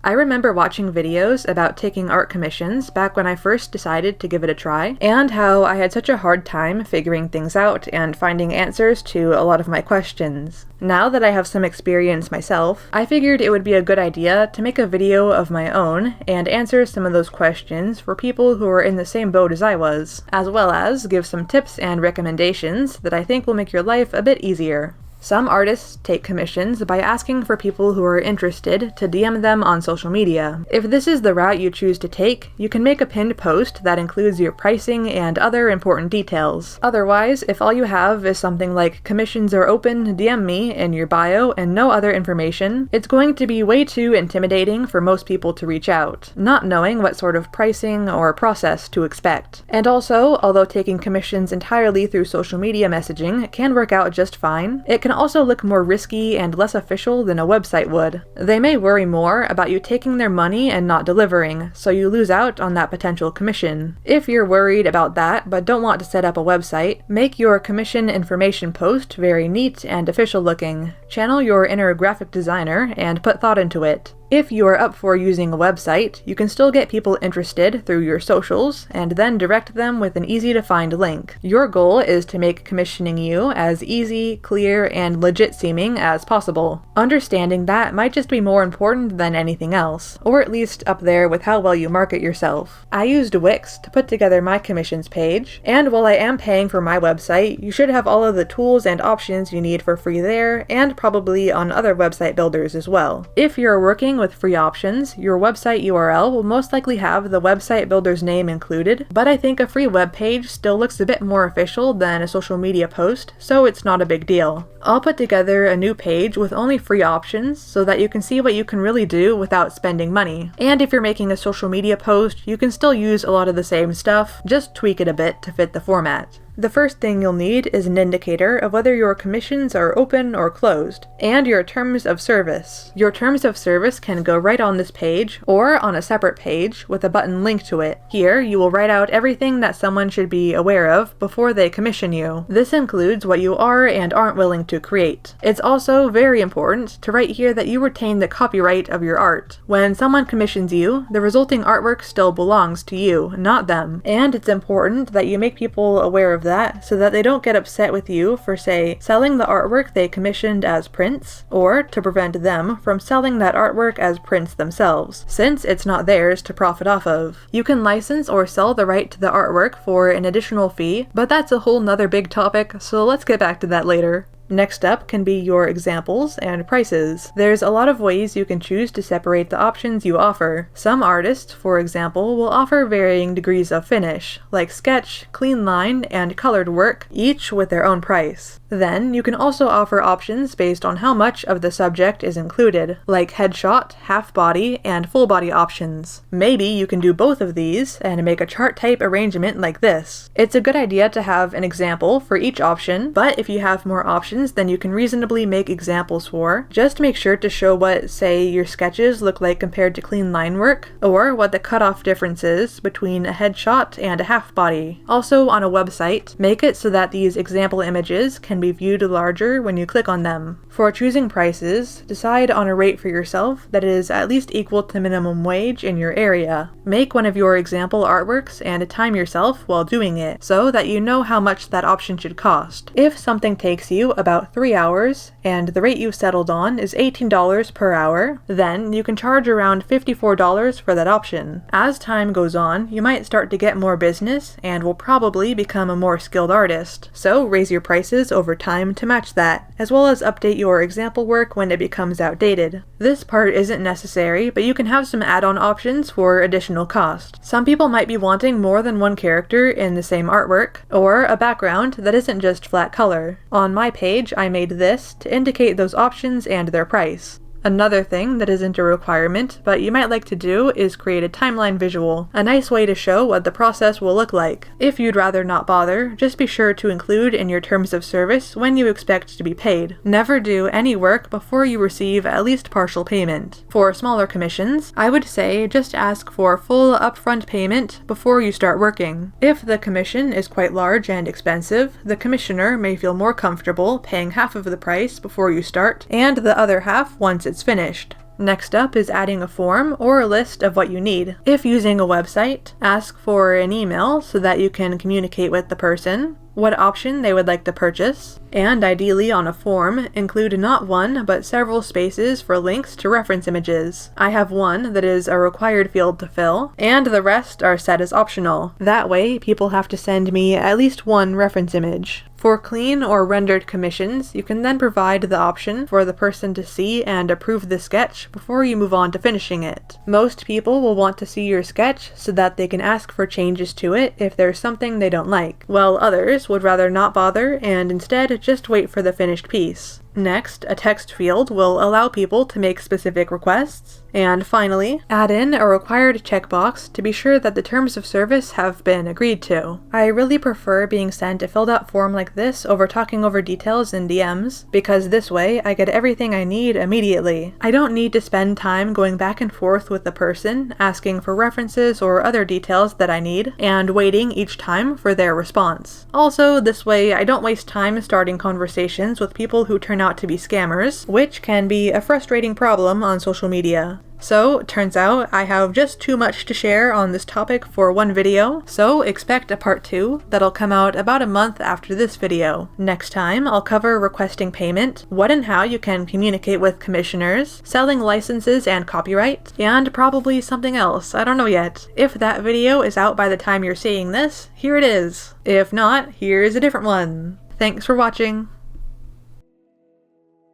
I remember watching videos about taking art commissions back when I first decided to give it a try, and how I had such a hard time figuring things out and finding answers to a lot of my questions. Now that I have some experience myself, I figured it would be a good idea to make a video of my own and answer some of those questions for people who are in the same boat as I was, as well as give some tips and recommendations that I think will make your life a bit easier. Some artists take commissions by asking for people who are interested to DM them on social media. If this is the route you choose to take, you can make a pinned post that includes your pricing and other important details. Otherwise, if all you have is something like "commissions are open, DM me" in your bio and no other information, it's going to be way too intimidating for most people to reach out, not knowing what sort of pricing or process to expect. And also, although taking commissions entirely through social media messaging can work out just fine, it can also look more risky and less official than a website would. They may worry more about you taking their money and not delivering, so you lose out on that potential commission. If you're worried about that but don't want to set up a website, make your commission information post very neat and official looking. Channel your inner graphic designer and put thought into it. If you are up for using a website, you can still get people interested through your socials, and then direct them with an easy-to-find link. Your goal is to make commissioning you as easy, clear, and legit-seeming as possible. Understanding that might just be more important than anything else, or at least up there with how well you market yourself. I used Wix to put together my commissions page, and while I am paying for my website, you should have all of the tools and options you need for free there, and probably on other website builders as well. If you're working with free options, your website URL will most likely have the website builder's name included, but I think a free web page still looks a bit more official than a social media post, so it's not a big deal. I'll put together a new page with only free options so that you can see what you can really do without spending money. And if you're making a social media post, you can still use a lot of the same stuff, just tweak it a bit to fit the format. The first thing you'll need is an indicator of whether your commissions are open or closed, and your terms of service. Your terms of service can go right on this page, or on a separate page with a button linked to it. Here, you will write out everything that someone should be aware of before they commission you. This includes what you are and aren't willing to create. It's also very important to write here that you retain the copyright of your art. When someone commissions you, the resulting artwork still belongs to you, not them. And it's important that you make people aware of that so that they don't get upset with you for, say, selling the artwork they commissioned as prints, or to prevent them from selling that artwork as prints themselves, since it's not theirs to profit off of. You can license or sell the right to the artwork for an additional fee, but that's a whole nother big topic, so let's get back to that later. Next up can be your examples and prices. There's a lot of ways you can choose to separate the options you offer. Some artists, for example, will offer varying degrees of finish, like sketch, clean line, and colored work, each with their own price. Then, you can also offer options based on how much of the subject is included, like headshot, half body, and full body options. Maybe you can do both of these and make a chart type arrangement like this. It's a good idea to have an example for each option, but if you have more options than you can reasonably make examples for, just make sure to show what, say, your sketches look like compared to clean line work, or what the cutoff difference is between a headshot and a half body. Also, on a website, make it so that these example images can be viewed larger when you click on them. For choosing prices, decide on a rate for yourself that is at least equal to minimum wage in your area. Make one of your example artworks and time yourself while doing it, so that you know how much that option should cost. If something takes you about 3 hours, and the rate you've settled on is $18 per hour, then you can charge around $54 for that option. As time goes on, you might start to get more business, and will probably become a more skilled artist, so raise your prices over time to match that, as well as update your example work when it becomes outdated. This part isn't necessary, but you can have some add-on options for additional cost. Some people might be wanting more than one character in the same artwork, or a background that isn't just flat color. On my page, I made this to indicate those options and their price. Another thing that isn't a requirement, but you might like to do, is create a timeline visual, a nice way to show what the process will look like. If you'd rather not bother, just be sure to include in your terms of service when you expect to be paid. Never do any work before you receive at least partial payment. For smaller commissions, I would say just ask for full upfront payment before you start working. If the commission is quite large and expensive, the commissioner may feel more comfortable paying half of the price before you start, and the other half once it's finished. Next up is adding a form or a list of what you need. If using a website, ask for an email so that you can communicate with the person, what option they would like to purchase, and ideally on a form, include not one, but several spaces for links to reference images. I have one that is a required field to fill, and the rest are set as optional. That way, people have to send me at least one reference image. For clean or rendered commissions, you can then provide the option for the person to see and approve the sketch before you move on to finishing it. Most people will want to see your sketch so that they can ask for changes to it if there's something they don't like, while others would rather not bother and instead just wait for the finished piece. Next, a text field will allow people to make specific requests. And finally, add in a required checkbox to be sure that the terms of service have been agreed to. I really prefer being sent a filled out form like this over talking over details in DMs, because this way I get everything I need immediately. I don't need to spend time going back and forth with the person, asking for references or other details that I need, and waiting each time for their response. Also, this way I don't waste time starting conversations with people who turn out to be scammers, which can be a frustrating problem on social media. So, turns out I have just too much to share on this topic for one video, so expect a part 2 that'll come out about a month after this video. Next time, I'll cover requesting payment, what and how you can communicate with commissioners, selling licenses and copyright, and probably something else, I don't know yet. If that video is out by the time you're seeing this, here it is. If not, here's a different one. Thanks for watching.